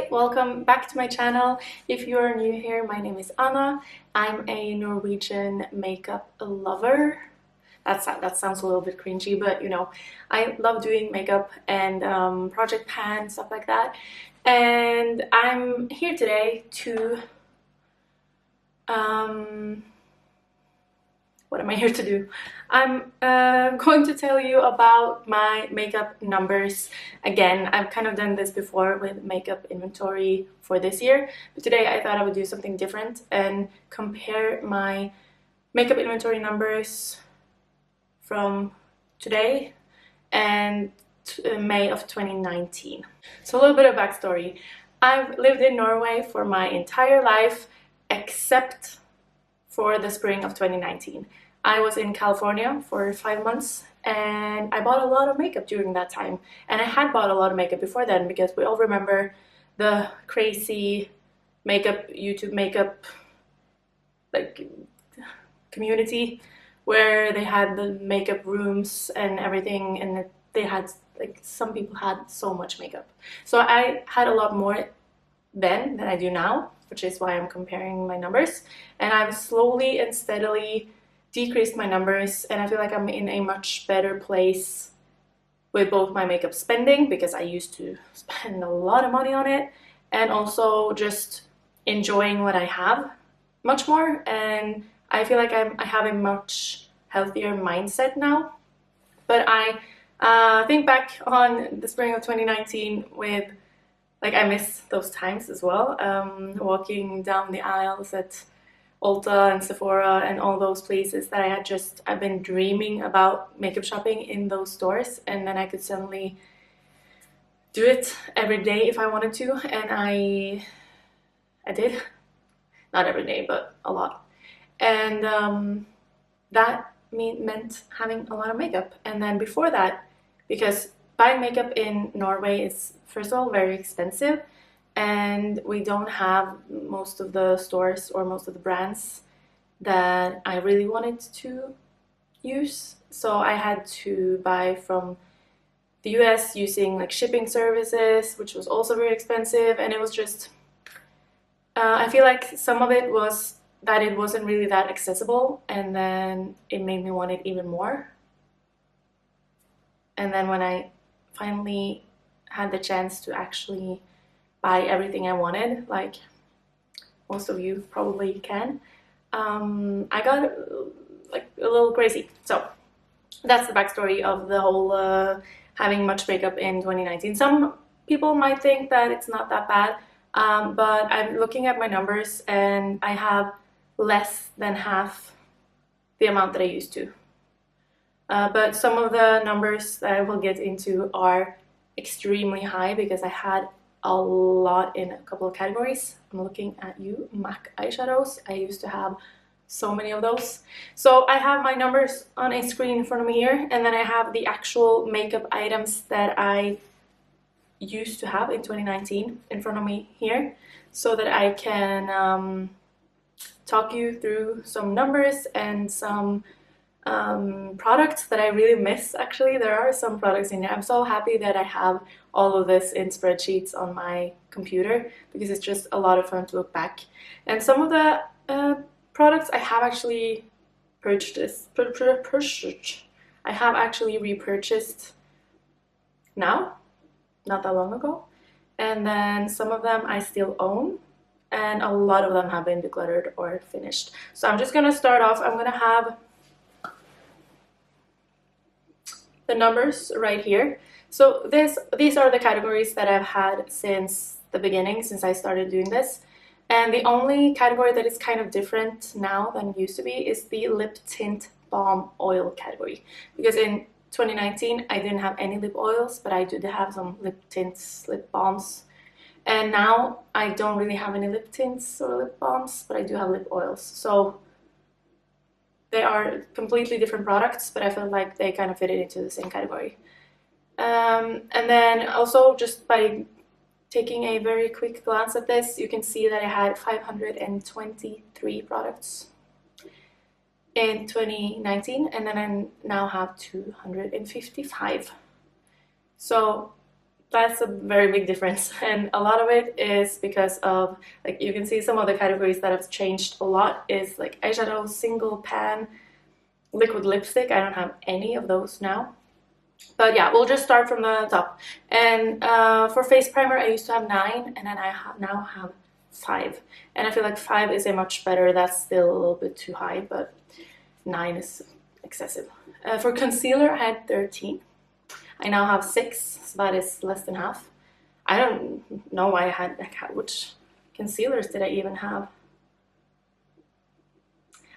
Hi, welcome back to my channel. If you are new here, my name is Anna. I'm a Norwegian makeup lover. That sounds a little bit cringy, but you know, I love doing makeup and project pan, stuff like that. And I'm here today to what am I here to do? I'm going to tell you about my makeup numbers. Again, I've kind of done this before with makeup inventory for this year, but today I thought I would do something different and compare my makeup inventory numbers from today and May of 2019. So a little bit of backstory. I've lived in Norway for my entire life except for the spring of 2019. I was in California for 5 months and I bought a lot of makeup during that time. And I had bought a lot of makeup before then because we all remember the crazy makeup, YouTube makeup like community where they had the makeup rooms and everything, and they had like some people had so much makeup. So I had a lot more then than I do now, which is why I'm comparing my numbers, and I've slowly and steadily decreased my numbers, and I feel like I'm in a much better place with both my makeup spending, because I used to spend a lot of money on it, and also just enjoying what I have much more. And I feel like I have a much healthier mindset now. But I think back on the spring of 2019 with, like, I miss those times as well. Walking down the aisles at Ulta and Sephora and all those places that I've been dreaming about makeup shopping in those stores, and then I could suddenly do it every day if I wanted to, and I did. Not every day, but a lot. And that meant having a lot of makeup. And then before that, because buying makeup in Norway is, first of all, very expensive, and we don't have most of the stores or most of the brands that I really wanted to use. So I had to buy from the US using like shipping services, which was also very expensive, and it was just I feel like some of it was that it wasn't really that accessible, and then it made me want it even more. And then when I finally had the chance to actually buy everything I wanted, like most of you probably can, I got like a little crazy. So that's the backstory of the whole having much makeup in 2019. Some people might think that it's not that bad, but I'm looking at my numbers and I have less than half the amount that I used to. But some of the numbers that I will get into are extremely high because I had a lot in a couple of categories. I'm looking at you, MAC eyeshadows. I used to have so many of those. So I have my numbers on a screen in front of me here, and then I have the actual makeup items that I used to have in 2019 in front of me here, so that I can talk you through some numbers and some products that I really miss. Actually, there are some products in there. I'm so happy that I have all of this in spreadsheets on my computer because it's just a lot of fun to look back. And some of the products I have actually purchased. I have actually repurchased now, not that long ago. And then some of them I still own, and a lot of them have been decluttered or finished. So I'm just gonna start off. I'm gonna have the numbers right here. So these are the categories that I've had since the beginning, since I started doing this. And the only category that is kind of different now than it used to be is the lip tint balm oil category. Because in 2019 I didn't have any lip oils, but I did have some lip tints, lip balms. And now I don't really have any lip tints or lip balms, but I do have lip oils. So they are completely different products, but I feel like they kind of fit into the same category. And then also, just by taking a very quick glance at this, you can see that I had 523 products in 2019, and then I now have 255. So That's a very big difference, and a lot of it is because of, like, you can see some of the categories that have changed a lot is like eyeshadow, single pan, liquid lipstick. I don't have any of those now. But yeah, we'll just start from the top. And for face primer, I used to have 9, and then I now have 5. And I feel like 5 is a much better. That's still a little bit too high, but 9 is excessive. For concealer, I had 13. I now have 6, so that is less than half. I don't know why I had, like, which concealers did I even have?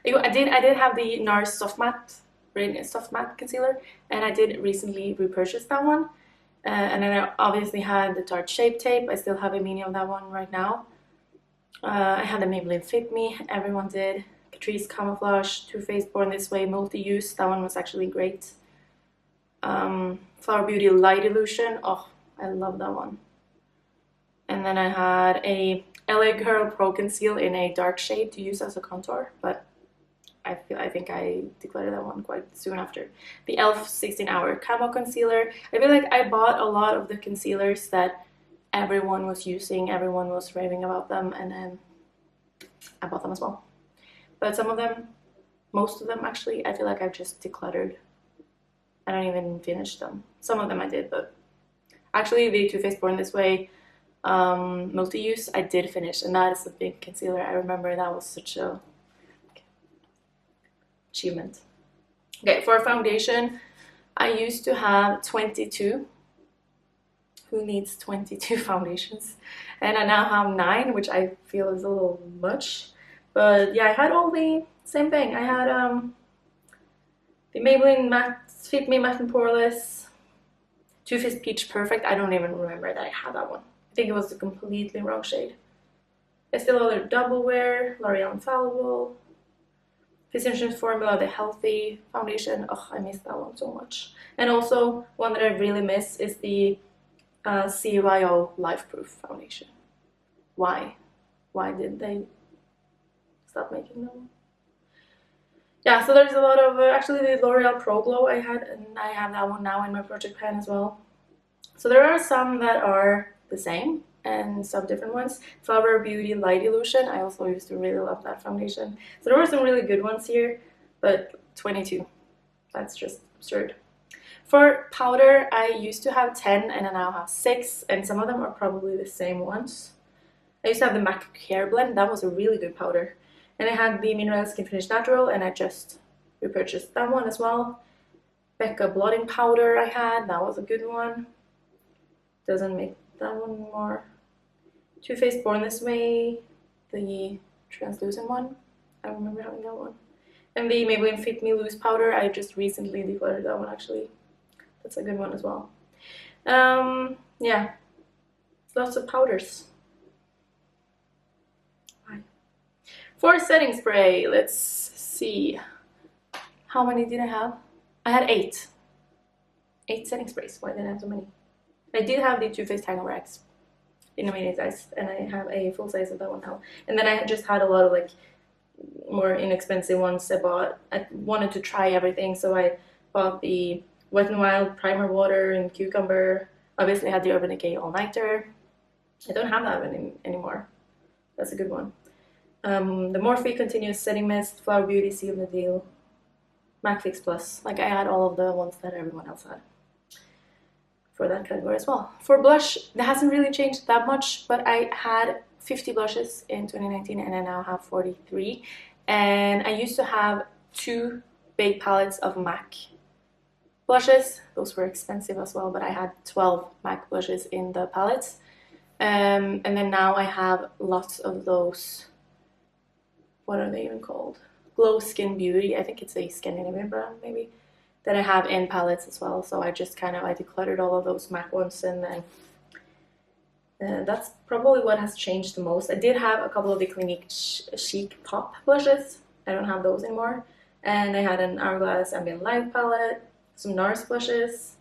I did have the NARS Soft Matte Concealer, and I did recently repurchase that one. And then I obviously had the Tarte Shape Tape. I still have a mini of that one right now. I had the Maybelline Fit Me, everyone did. Catrice Camouflage, Too Faced Born This Way Multi-Use, that one was actually great. Flower Beauty Light Illusion, oh, I love that one. And then I had a LA Girl Pro Conceal in a dark shade to use as a contour, but I think I declared that one quite soon after. The e.l.f. 16-Hour Camo Concealer. I feel like I bought a lot of the concealers that everyone was using, everyone was raving about them, and then I bought them as well. But some of them, most of them actually, I feel like I've just decluttered. I don't even finish them. Some of them I did, but actually the Too Faced Born This Way multi-use I did finish, and that is a big concealer. I remember that was such a achievement. Okay, for foundation, I used to have 22. Who needs 22 foundations? And I now have 9, which I feel is a little much. But yeah, I had all the same thing. I had the Maybelline Fit Me Matte and Poreless, Too Faced Peach Perfect. I don't even remember that I had that one. I think it was the completely wrong shade. Estee Lauder Double Wear, L'Oreal Infallible, Physicians Formula, the Healthy Foundation. Oh, I miss that one so much. And also, one that I really miss is the CYO Life Proof Foundation. Why? Why did they stop making them? Yeah, so there's a lot of, actually the L'Oreal Pro Glow I had, and I have that one now in my project pan as well. So there are some that are the same, and some different ones. Flower Beauty Light Illusion, I also used to really love that foundation. So there were some really good ones here, but 22, that's just absurd. For powder, I used to have 10 and I now have 6, and some of them are probably the same ones. I used to have the MAC Hair Blend, that was a really good powder. And I had the Mineral Skin Finish Natural, and I just repurchased that one as well. Becca Blotting Powder I had, that was a good one. Doesn't make that one more. Too Faced Born This Way, the translucent one. I remember having that one. And the Maybelline Fit Me Loose Powder, I just recently decluttered that one actually. That's a good one as well. Yeah, lots of powders. For setting spray, let's see. How many did I have? I had 8. 8 setting sprays. Why did I have so many? I did have the Too Faced Hangover X in a mini size, and I have a full size of that one now. And then I just had a lot of like more inexpensive ones I bought. I wanted to try everything, so I bought the Wet n Wild Primer Water and Cucumber. Obviously I had the Urban Decay All Nighter. I don't have that one anymore. That's a good one. The Morphe Continuous Setting Mist, Flower Beauty Seal the Deal, MAC Fix Plus. Like, I had all of the ones that everyone else had for that category as well. For blush, that hasn't really changed that much, but I had 50 blushes in 2019 and I now have 43. And I used to have 2 big palettes of MAC blushes. Those were expensive as well, but I had 12 MAC blushes in the palettes. And then now I have lots of those, what are they even called? Glow Skin Beauty, I think it's a Scandinavian brand maybe, that I have in palettes as well. So I just kind of, I decluttered all of those MAC ones, and then that's probably what has changed the most. I did have a couple of the Clinique Chic Pop blushes. I don't have those anymore. And I had an Hourglass Ambient Light palette, some NARS blushes.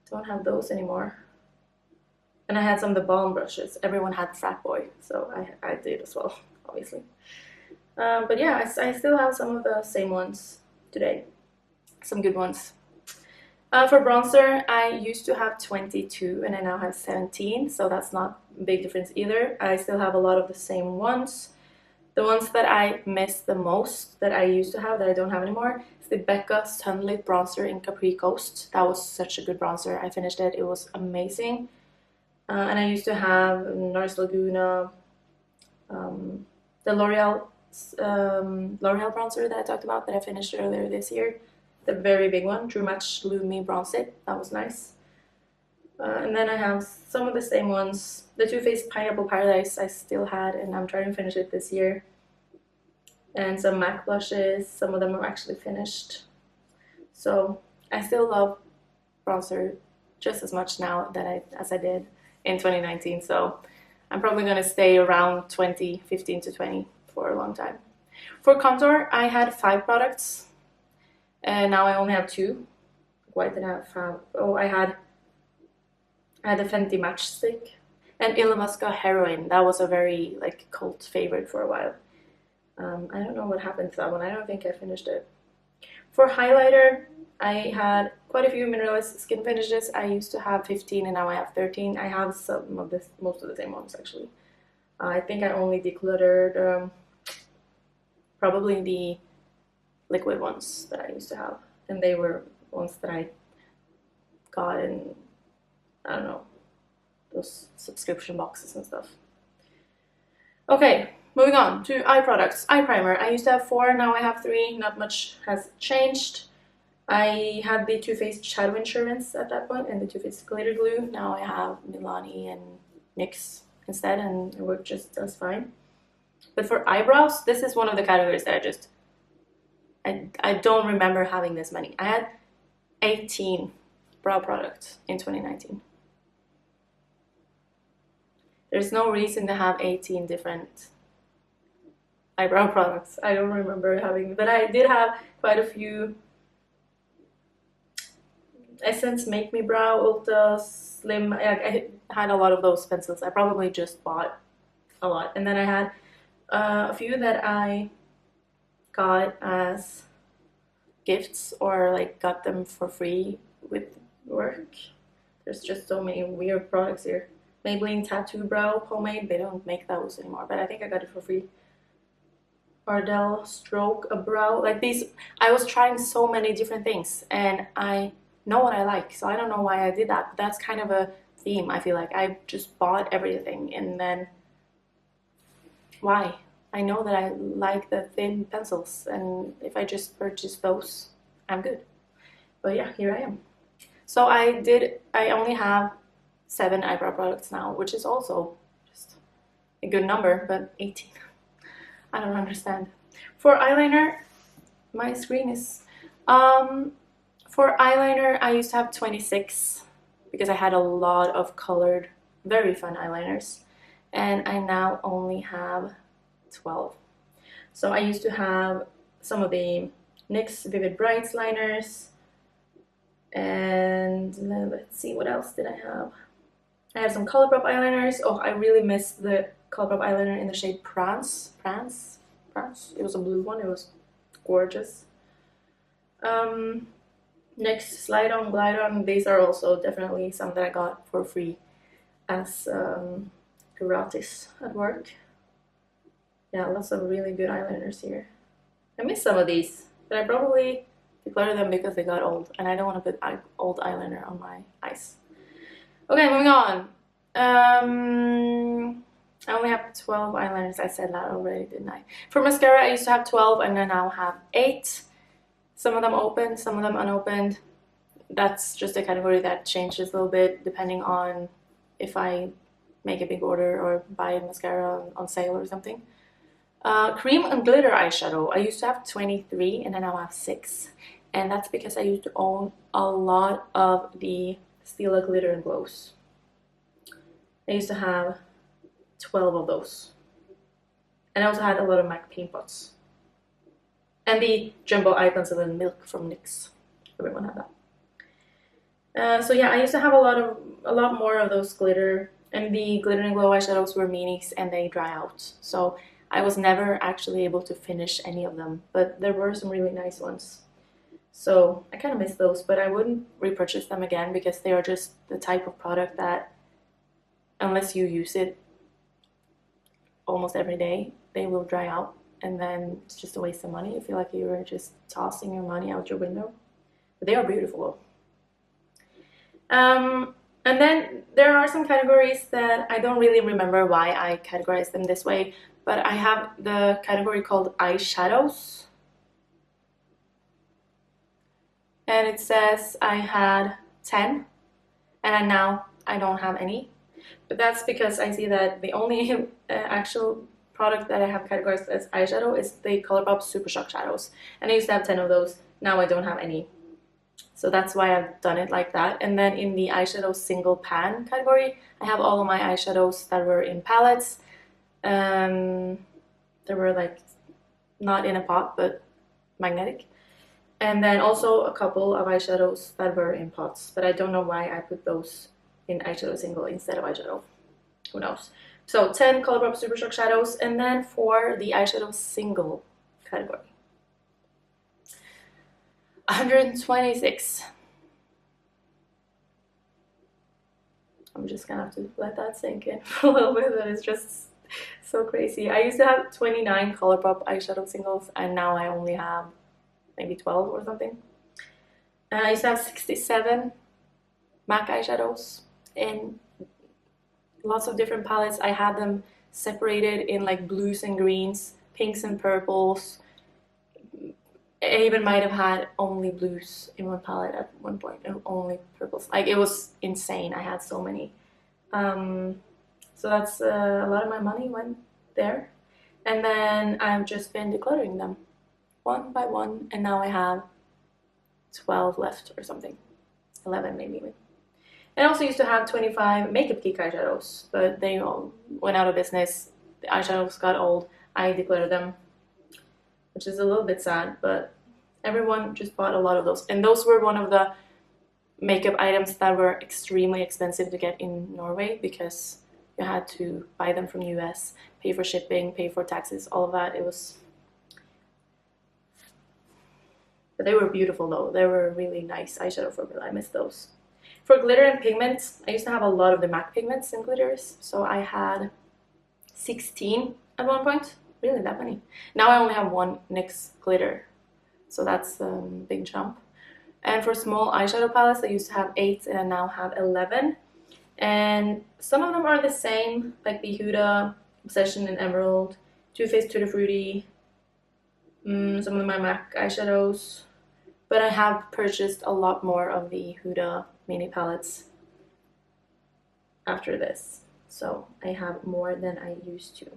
Don't have those anymore. And I had some of the balm brushes. Everyone had Fat Boy, so I did as well, obviously. But yeah, I still have some of the same ones today. Some good ones. For bronzer, I used to have 22 and I now have 17, so that's not a big difference either. I still have a lot of the same ones. The ones that I miss the most that I used to have that I don't have anymore is the Becca Sunlit Bronzer in Capri Coast. That was such a good bronzer. I finished it. It was amazing. And I used to have Nars Laguna, the L'Oreal bronzer that I talked about that I finished earlier this year. The very big one, True Match Lumi Bronze It. That was nice. And then I have some of the same ones. The Too Faced Pineapple Paradise I still had, and I'm trying to finish it this year. And some MAC blushes. Some of them are actually finished. So I still love bronzer just as much now as I did in 2019. So I'm probably going to stay around 15 to 20 for a long time. For contour, I had 5 products. And now I only have 2. Why did I have 5? Oh, I had a Fenty Matchstick and Illamasqua Heroin. That was a very cult favorite for a while. I don't know what happened to that one. I don't think I finished it. For highlighter, I had quite a few mineralized skin finishes. I used to have 15 and now I have 13. I have most of the same ones actually. I think I only decluttered probably the liquid ones that I used to have, and they were ones that I got in, I don't know, those subscription boxes and stuff. Okay, moving on to eye products. Eye primer. I used to have 4, now I have 3. Not much has changed. I had the Too Faced Shadow Insurance at that point and the Too Faced Glitter Glue. Now I have Milani and NYX instead, and it worked just as fine. But for eyebrows, this is one of the categories that I don't remember having this many. I had 18 brow products in 2019. There's no reason to have 18 different eyebrow products. I don't remember having, but I did have quite a few. Essence Make Me Brow, Ulta, Slim. I had a lot of those pencils. I probably just bought a lot. And then I had a few that I got as gifts or got them for free with work. There's just so many weird products here. Maybelline Tattoo Brow Pomade, they don't make those anymore, but I think I got it for free. Ardell Stroke a Brow, these. I was trying so many different things and I know what I like, so I don't know why I did that, but that's kind of a theme. I feel like I just bought everything, and then why? I know that I like the thin pencils, and if I just purchase those, I'm good. But yeah, here I am. So I only have 7 eyebrow products now, which is also just a good number, but 18. I don't understand. For eyeliner, my screen is... for eyeliner, I used to have 26 because I had a lot of colored, very fun eyeliners, and I now only have 12. So I used to have some of the NYX Vivid Brights liners, and let's see, what else did I have? I have some Colourpop eyeliners. Oh, I really miss the Colourpop eyeliner in the shade Prance. It was a blue one. It was gorgeous. Next, Slide On, Glide On. These are also definitely some that I got for free as gratis at work. Yeah, lots of really good eyeliners here. I miss some of these, but I probably declare them because they got old, and I don't want to put old eyeliner on my eyes. Okay, moving on. I only have 12 eyeliners. I said that already, didn't I? For mascara, I used to have 12, and I now have 8. Some of them open, some of them unopened. That's just a category that changes a little bit depending on if I make a big order or buy mascara on sale or something. Cream and glitter eyeshadow. I used to have 23 and I now have 6. And that's because I used to own a lot of the Stila Glitter and Glows. I used to have 12 of those. And I also had a lot of MAC Paint Pots. And the Jumbo Eye Pencil and Milk from NYX. Everyone had that. So yeah, I used to have a lot more of those glitter. And the Glitter and Glow eyeshadows were minis and they dry out. So I was never actually able to finish any of them. But there were some really nice ones. So I kind of miss those, but I wouldn't repurchase them again because they are just the type of product that unless you use it almost every day, they will dry out, and then it's just a waste of money. You feel like you're just tossing your money out your window. But they are beautiful. And then there are some categories that I don't really remember why I categorize them this way, but I have the category called eyeshadows. And it says I had 10, and now I don't have any. But that's because I see that the only actual product that I have categorized as eyeshadow is the Colourpop Super Shock Shadows. And I used to have 10 of those, now I don't have any. So that's why I've done it like that. And then in the eyeshadow single pan category, I have all of my eyeshadows that were in palettes. They were like not in a pot, but magnetic. And then also a couple of eyeshadows that were in pots, but I don't know why I put those in eyeshadow single instead of eyeshadow. Who knows? So 10 Colourpop Super Shock Shadows, and then for the eyeshadow single category, 126. I'm just gonna have to let that sink in for a little bit. That is just so crazy. I used to have 29 Colourpop eyeshadow singles, and now I only have maybe 12 or something. And I used to have 67 MAC eyeshadows in lots of different palettes. I had them separated in like blues and greens, pinks and purples. I even might have had only blues in one palette at one point and only purples. Like, it was insane. I had so many. So that's a lot of my money went there. And then I've just been decluttering them one by one, and now I have 12 left or something. 11 maybe even. I also used to have 25 Makeup Geek eyeshadows, but they all went out of business. The eyeshadows got old. I decluttered them, which is a little bit sad, but everyone just bought a lot of those. And those were one of the makeup items that were extremely expensive to get in Norway because you had to buy them from US, pay for shipping, pay for taxes, all of that. It was... But they were beautiful though. They were really nice eyeshadow formula. I miss those. For glitter and pigments, I used to have a lot of the MAC pigments and glitters. So I had 16 at one point. Really, that many. Now I only have one NYX glitter. So that's a big jump. And for small eyeshadow palettes, I used to have 8 and I now have 11. And some of them are the same, like the Huda Obsession in Emerald, Too Faced Tutti Frutti, some of my MAC eyeshadows. But I have purchased a lot more of the Huda mini palettes after this. So I have more than I used to.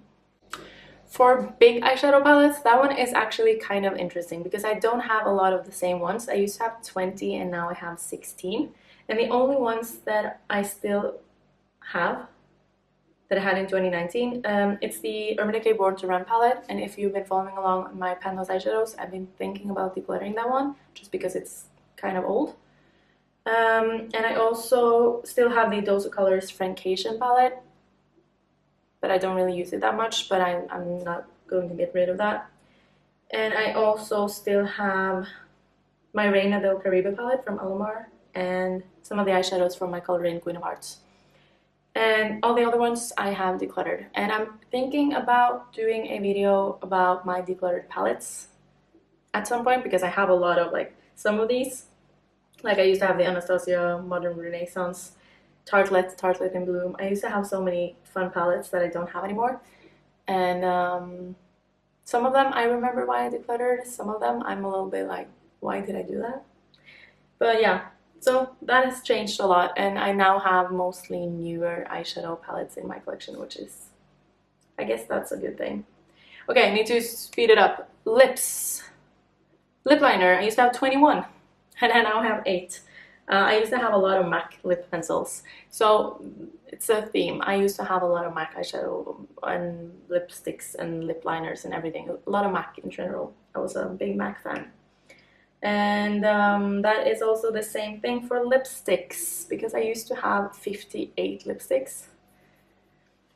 For big eyeshadow palettes, that one is actually kind of interesting because I don't have a lot of the same ones. I used to have 20 and now I have 16. And the only ones that I still have, that I had in 2019, it's the Urban Decay Born to Run palette. And if you've been following along on my Penthouse eyeshadows, I've been thinking about decluttering that one just because it's kind of old. And I also still have the Dose of Colors Francation palette, but I don't really use it that much, but I'm not going to get rid of that. And I also still have my Reina del Caribe palette from Alomar and some of the eyeshadows from my Coloring Queen of Hearts. And all the other ones I have decluttered. And I'm thinking about doing a video about my decluttered palettes at some point because I have a lot of like some of these. Like I used to have the Anastasia Modern Renaissance Tartlet in Bloom. I used to have so many fun palettes that I don't have anymore. And some of them I remember why I decluttered. Some of them I'm a little bit like, why did I do that? But yeah, so that has changed a lot. And I now have mostly newer eyeshadow palettes in my collection, which is, I guess that's a good thing. Okay, I need to speed it up. Lips. Lip liner. I used to have 21. And I now have 8. I used to have a lot of MAC lip pencils, so it's a theme. I used to have a lot of MAC eyeshadow and lipsticks and lip liners and everything. A lot of MAC in general. I was a big MAC fan. And that is also the same thing for lipsticks, because I used to have 58 lipsticks.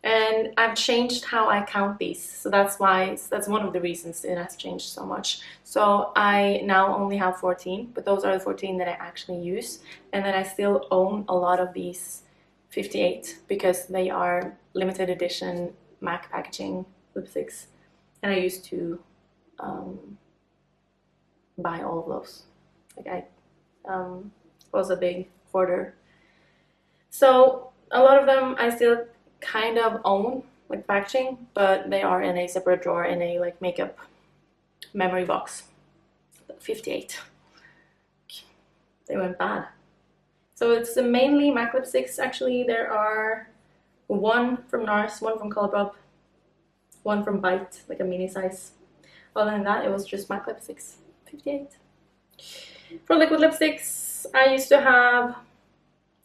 And I've changed how I count these, so that's one of the reasons it has changed so much. So I now only have 14, but those are the 14 that I actually use, and then I still own a lot of these 58 because they are limited edition MAC packaging lipsticks, and I used to buy all of those. Like I was a big hoarder, so a lot of them I still kind of own, like packaging, but they are in a separate drawer in a like makeup memory box. 58. They went bad. So it's mainly MAC lipsticks. Actually, there are one from NARS, one from Colourpop, one from Bite, like a mini size. Other than that, it was just MAC lipsticks. 58. For liquid lipsticks, I used to have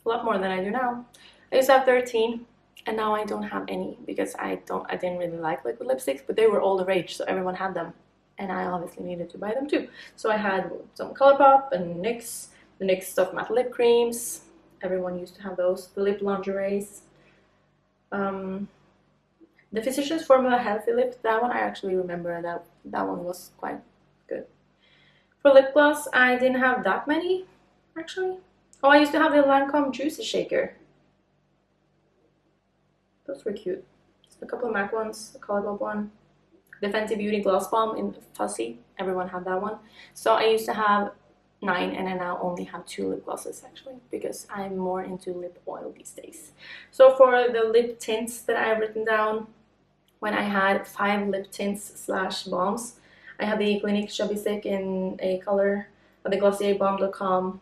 a lot more than I do now. I used to have 13, and now I don't have any because I didn't really like liquid lipsticks, but they were all the rage, so everyone had them, and I obviously needed to buy them too. So I had some Colourpop and NYX, the NYX Soft Matte Lip Creams. Everyone used to have those. The lip lingeries. The Physicians Formula Healthy Lip, that one I actually remember, that one was quite good. For lip gloss, I didn't have that many, actually. Oh, I used to have the Lancome Juicy Shaker. Those were cute. A couple of MAC ones, a Colourpop one. The Fenty Beauty Gloss Bomb in Fuzzy, everyone had that one. So I used to have 9, and I now only have 2 lip glosses actually, because I'm more into lip oil these days. So for the lip tints that I've written down, when I had 5 lip tints slash balms, I had the Clinique Chubby Stick in a color, the Glossier Balm de Calm,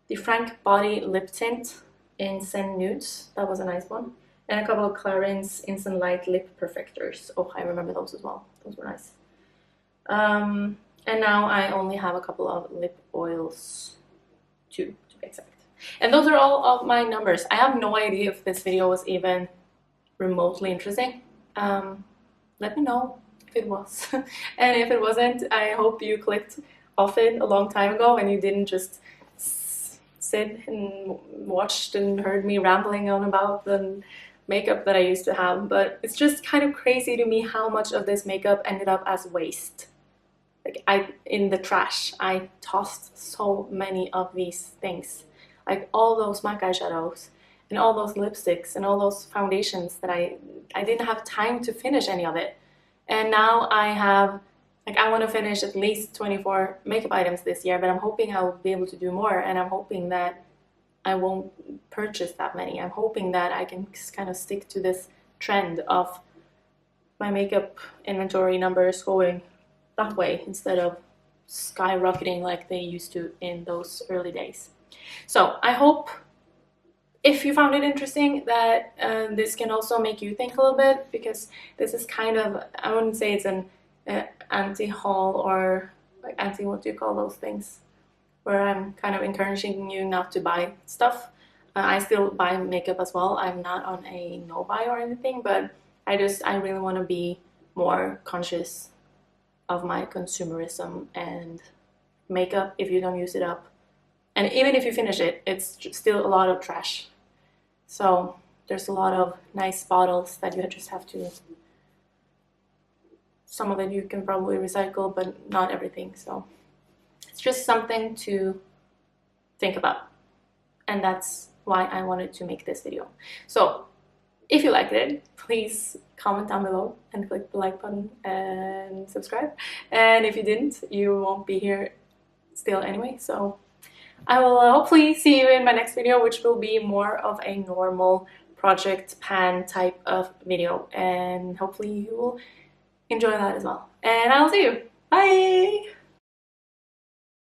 the Frank Body Lip Tint in Sen Nudes, that was a nice one, and a couple of Clarins Instant Light Lip Perfectors. Oh, I remember those as well. Those were nice. And now I only have a couple of lip oils, 2 to be exact. And those are all of my numbers. I have no idea if this video was even remotely interesting. Let me know if it was. And if it wasn't, I hope you clicked off it a long time ago and you didn't just sit and watched and heard me rambling on about the makeup that I used to have. But it's just kind of crazy to me how much of this makeup ended up as waste. Like in the trash. I tossed so many of these things, like all those MAC eyeshadows and all those lipsticks and all those foundations that I didn't have time to finish any of it. And now I have, like, I want to finish at least 24 makeup items this year, but I'm hoping I'll be able to do more, and I'm hoping that I won't purchase that many. I'm hoping that I can kind of stick to this trend of my makeup inventory numbers going that way instead of skyrocketing like they used to in those early days. So I hope, if you found it interesting, that this can also make you think a little bit, because this is kind of, I wouldn't say it's an anti-haul or like anti, what do you call those things, where I'm kind of encouraging you not to buy stuff. I still buy makeup as well. I'm not on a no buy or anything, but I really want to be more conscious of my consumerism and makeup. If you don't use it up, and even if you finish it, it's still a lot of trash. So there's a lot of nice bottles that you just have to, some of it you can probably recycle, but not everything. So it's just something to think about, and that's why I wanted to make this video. So if you liked it, please comment down below and click the like button and subscribe. And if you didn't, you won't be here still anyway. So I will hopefully see you in my next video, which will be more of a normal project pan type of video. And hopefully you will enjoy that as well. And I'll see you. Bye!